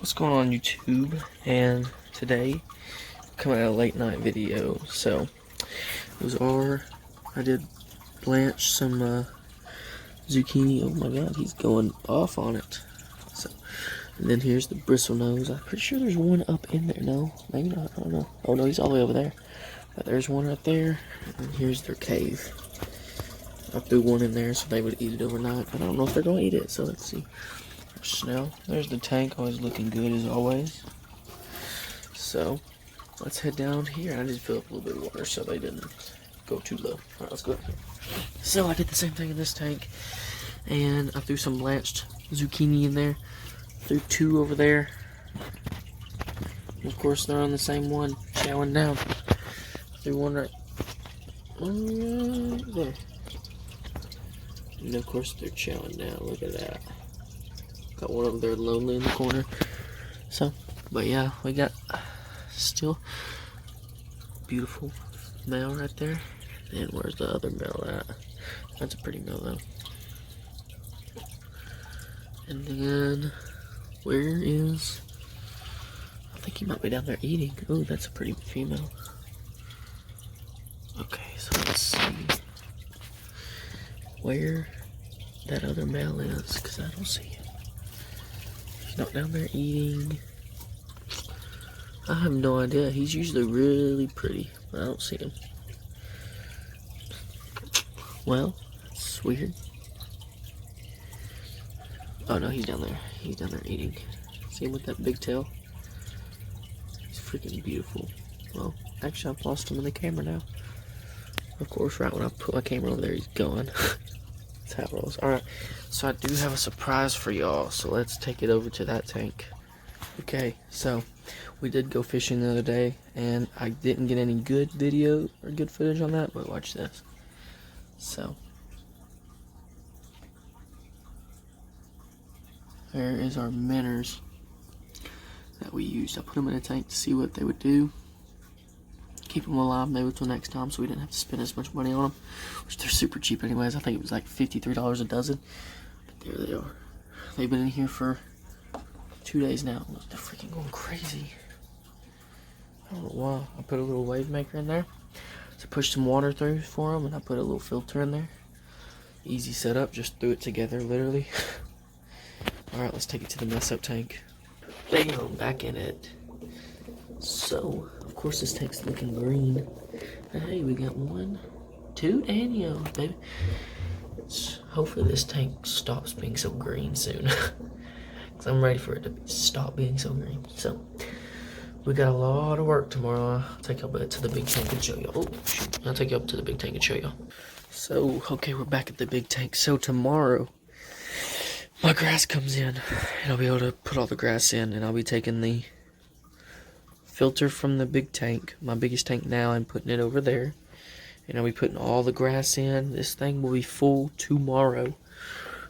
What's going on YouTube? And today coming out a late night video. So those are, I did blanch some zucchini. Oh my god, he's going off on it. So, and then here's the bristle nose. I'm pretty sure there's one up in there. No, maybe not. I don't know. Oh no, he's all the way over there. But there's one right there. And here's their cave. I threw one in there so they would eat it overnight, but I don't know if they're gonna eat it. So let's see. Snell. There's the tank, always looking good as always. So let's head down here. I just filled up a little bit of water so they didn't go too low. Alright, let's go. So I did the same thing in this tank, and I threw some blanched zucchini in there. Threw two over there. And of course they're on the same one, chowing down. Threw one right there. And of course they're chowing down. Look at that. Got one over there lonely in the corner. So, but yeah, we got still beautiful male right there. And where's the other male at? That's a pretty male though. And then, where is, I think he might be down there eating. Oh, that's a pretty female. Okay, so let's see where that other male is, because I don't see him. He's not down there eating. I have no idea. He's usually really pretty, but I don't see him. Well, that's weird. Oh no, he's down there. He's down there eating. See him with that big tail? He's freaking beautiful. Well, actually I've lost him in the camera now. Of course, right when I put my camera over there, he's gone. That's how it rolls. Alright, so I do have a surprise for y'all, so let's take it over to that tank. Okay, so we did go fishing the other day, and I didn't get any good video or good footage on that, but watch this. So, there is our minnows that we used. I put them in a tank to see what they would do. Keep them alive maybe till next time so we didn't have to spend as much money on them, which they're super cheap anyways. I think it was like $53 a dozen, but there they are. They've been in here for 2 days now. They're freaking going crazy. I don't know why. I put a little wave maker in there to push some water through for them, and I put a little filter in there. Easy setup, just threw it together literally. Alright, let's take it to the mess up tank. Bam, back in it. So, of course this tank's looking green. Hey, we got 1, 2 Daniels, baby. Hopefully this tank stops being so green soon. Because I'm ready for it to stop being so green. So, we got a lot of work tomorrow. I'll take y'all back to the big tank and show y'all. Oh, shoot. I'll take y'all up to the big tank and show y'all. So, okay, we're back at the big tank. So, tomorrow, my grass comes in. And I'll be able to put all the grass in. And I'll be taking the filter from the big tank, my biggest tank now, and putting it over there. And I'll be putting all the grass in. This thing will be full tomorrow.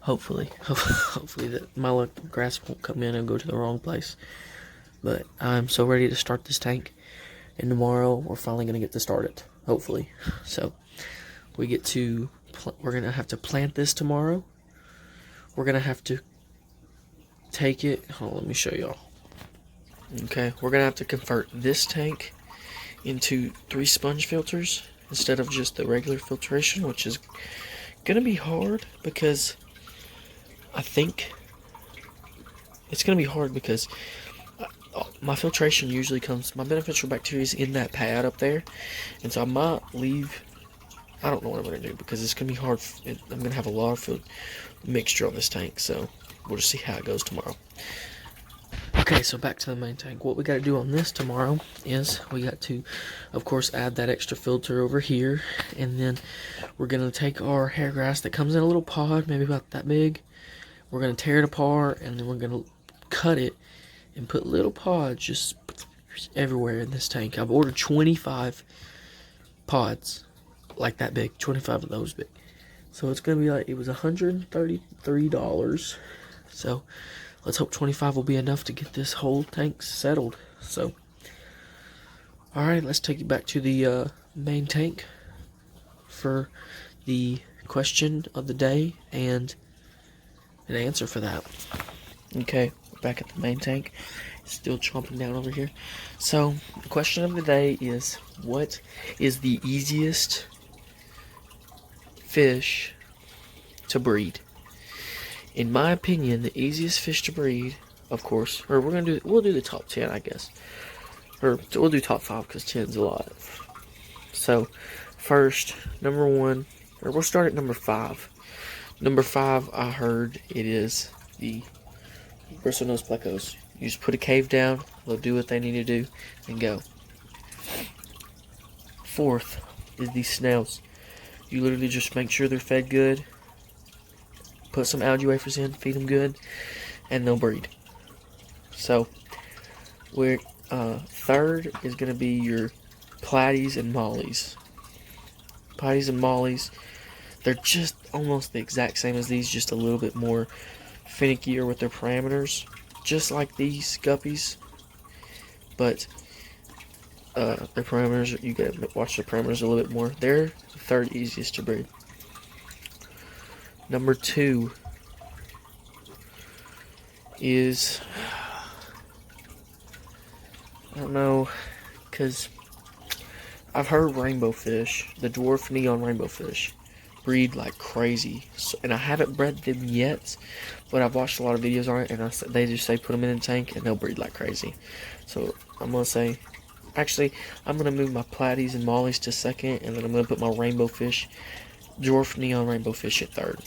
Hopefully. Hopefully that my luck, grass won't come in and go to the wrong place. But I'm so ready to start this tank. And tomorrow we're finally going to get to start it. Hopefully. So we get to, we're going to have to plant this tomorrow. We're going to have to take it. Hold on, let me show y'all. Okay, we're gonna have to convert this tank into 3 sponge filters instead of just the regular filtration, which is gonna be hard because I think it's gonna be hard because my filtration usually comes, my beneficial bacteria is in that pad up there, and so I might leave. I don't know what I'm gonna do because it's gonna be hard. I'm gonna have a lot of mixture on this tank, so we'll just see how it goes tomorrow. Okay, so back to the main tank. What we got to do on this tomorrow is we got to, of course, add that extra filter over here. And then we're going to take our hair grass that comes in a little pod, maybe about that big. We're going to tear it apart, and then we're going to cut it and put little pods just everywhere in this tank. I've ordered 25 pods like that big, 25 of those big. So it's going to be like, it was $133. So let's hope 25 will be enough to get this whole tank settled. So, alright, let's take you back to the main tank for the question of the day and an answer for that. Okay, back at the main tank. Still chomping down over here. So, the question of the day is, what is the easiest fish to breed? In my opinion, the easiest fish to breed, of course, or we'll do the top 10, I guess. Or we'll do top 5 because 10's a lot. So, first, number 1, or we'll start at number 5. Number 5, I heard it is the bristlenose plecos. You just put a cave down, they'll do what they need to do, and go. 4th is the snails. You literally just make sure they're fed good, put some algae wafers in, feed them good, and they'll breed. So, we're 3rd is going to be your platies and mollies. Platies and mollies, they're just almost the exact same as these, just a little bit more finickier with their parameters, just like these guppies, but their parameters, you gotta watch the parameters a little bit more. They're the 3rd easiest to breed. Number 2 is, I don't know, because I've heard rainbow fish, the dwarf neon rainbow fish, breed like crazy. So, and I haven't bred them yet, but I've watched a lot of videos on it, and they just say put them in a tank and they'll breed like crazy. So I'm going to say, actually, I'm going to move my platies and mollies to 2nd, and then I'm going to put my rainbow fish, dwarf neon rainbow fish, at 3rd.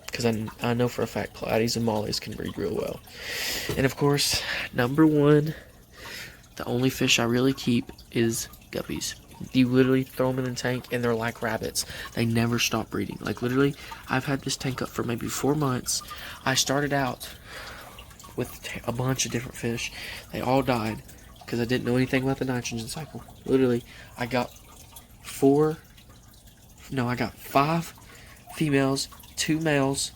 Because I know for a fact platies and mollies can breed real well. And of course, number 1, the only fish I really keep is guppies. You literally throw them in a tank and they're like rabbits. They never stop breeding. Like literally, I've had this tank up for maybe 4 months. I started out with a bunch of different fish. They all died because I didn't know anything about the nitrogen cycle. Literally, I got 5 females, 2 males.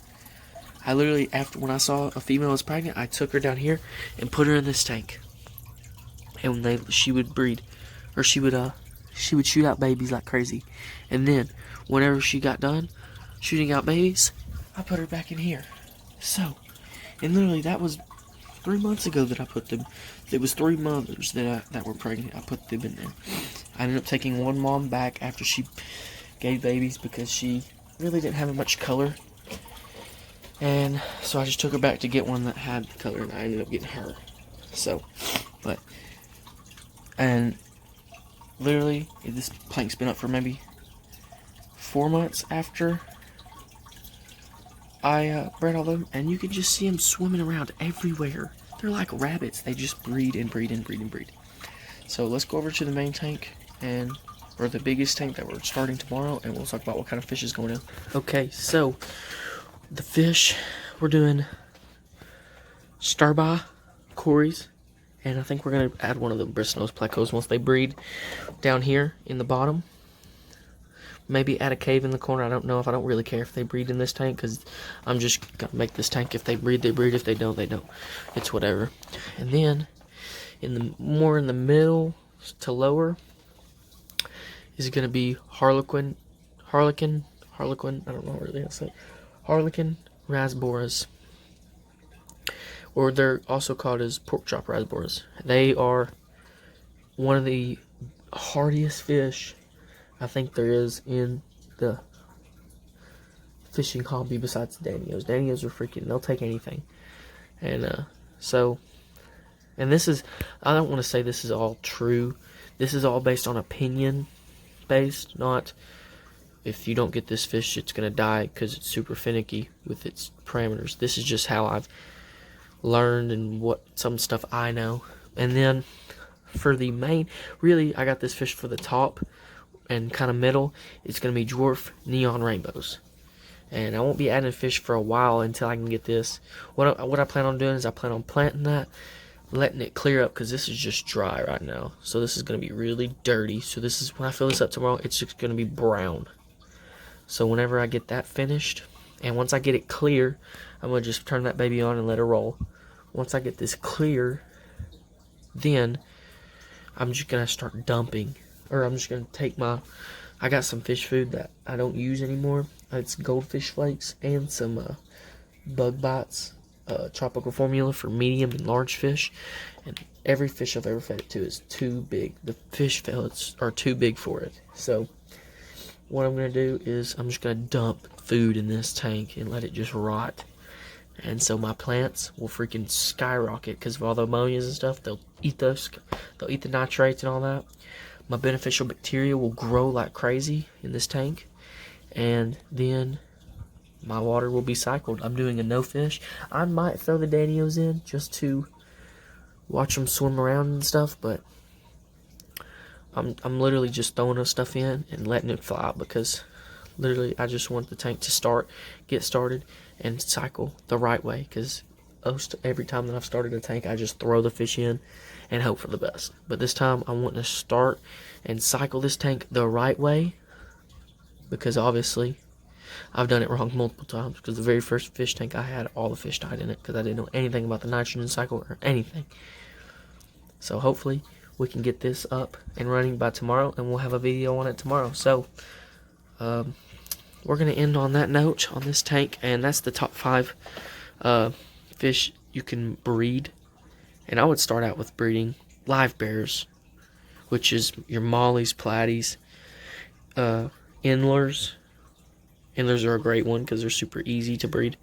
I literally, when I saw a female was pregnant, I took her down here and put her in this tank. And she would breed, or she would shoot out babies like crazy. And then, whenever she got done shooting out babies, I put her back in here. So, and literally that was 3 months ago that I put them. It was 3 mothers that were pregnant. I put them in there. I ended up taking one mom back after she gave babies because she really didn't have much color. And so I just took her back to get one that had color, and I ended up getting her. So, and literally, this plank's been up for maybe 4 months after I bred all of them, and you can just see them swimming around everywhere. They're like rabbits. They just breed and breed and breed and breed. So let's go over to the main tank, or the biggest tank that we're starting tomorrow, and we'll talk about what kind of fish is going in. Okay, so the fish we're doing starby, cories, and I think we're going to add one of the bristlenose plecos once they breed down here in the bottom. Maybe add a cave in the corner. I don't know. I don't really care if they breed in this tank, because I'm just going to make this tank. If they breed, they breed. If they don't, they don't. It's whatever. And then, in the middle to lower, is going to be Harlequin, I don't know really how to say it. Harlequin rasboras. Or they're also called as pork chop rasboras. They are one of the hardiest fish I think there is in the fishing hobby besides Danios. Danios are freaking, they'll take anything. And and this is, I don't want to say this is all true. This is all based on opinion based, not if you don't get this fish it's going to die because it's super finicky with its parameters. This is just how I've learned and what some stuff I know. And then for the main, really I got this fish for the top and kind of middle. It's going to be dwarf neon rainbows, and I won't be adding fish for a while until I can get this. What I plan on doing is I plan on planting that, letting it clear up, because this is just dry right now. So this is going to be really dirty. So this is, when I fill this up tomorrow, it's just going to be brown. So whenever I get that finished, and once I get it clear, I'm going to just turn that baby on and let it roll. Once I get this clear, then I'm just going to start dumping. Or I'm just going to take I got some fish food that I don't use anymore. It's goldfish flakes and some bug bites. tropical formula for medium and large fish, and every fish I've ever fed it to is too big. The fish pellets are too big for it. So what I'm going to do is I'm just going to dump food in this tank and let it just rot. And so my plants will freaking skyrocket because of all the ammonias and stuff. They'll eat those. They'll eat the nitrates and all that. My beneficial bacteria will grow like crazy in this tank. And then my water will be cycled. I'm doing a no fish. I might throw the Danios in just to watch them swim around and stuff, but I'm literally just throwing those stuff in and letting it fly because literally I just want the tank to get started and cycle the right way, because every time that I've started a tank I just throw the fish in and hope for the best. But this time I want to start and cycle this tank the right way, because obviously I've done it wrong multiple times, because the very first fish tank I had, all the fish died in it because I didn't know anything about the nitrogen cycle or anything. So hopefully we can get this up and running by tomorrow, and we'll have a video on it tomorrow. So we're going to end on that note on this tank, and that's the top 5 fish you can breed. And I would start out with breeding live bears, which is your mollies, platies, endlers. Endlers are a great one because they're super easy to breed.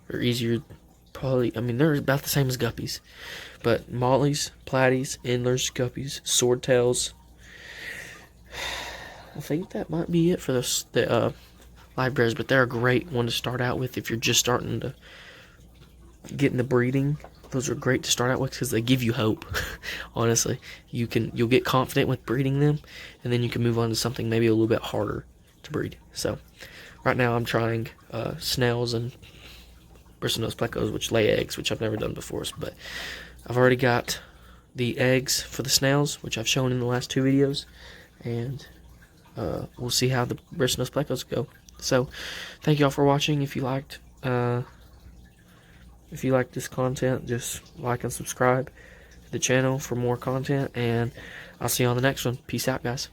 They're easier, probably, I mean, they're about the same as guppies. But mollies, platies, endlers, guppies, swordtails. I think that might be it for the live bears, but they're a great one to start out with if you're just starting to get into breeding. Those are great to start out with because they give you hope. Honestly, you'll get confident with breeding them, and then you can move on to something maybe a little bit harder to breed. So right now I'm trying snails and bristlenose plecos, which lay eggs, which I've never done before. But I've already got the eggs for the snails, which I've shown in the last 2 videos, and we'll see how the bristlenose plecos go. So thank you all for watching. If you liked this content, just like and subscribe to the channel for more content, and I'll see you on the next one. Peace out, guys.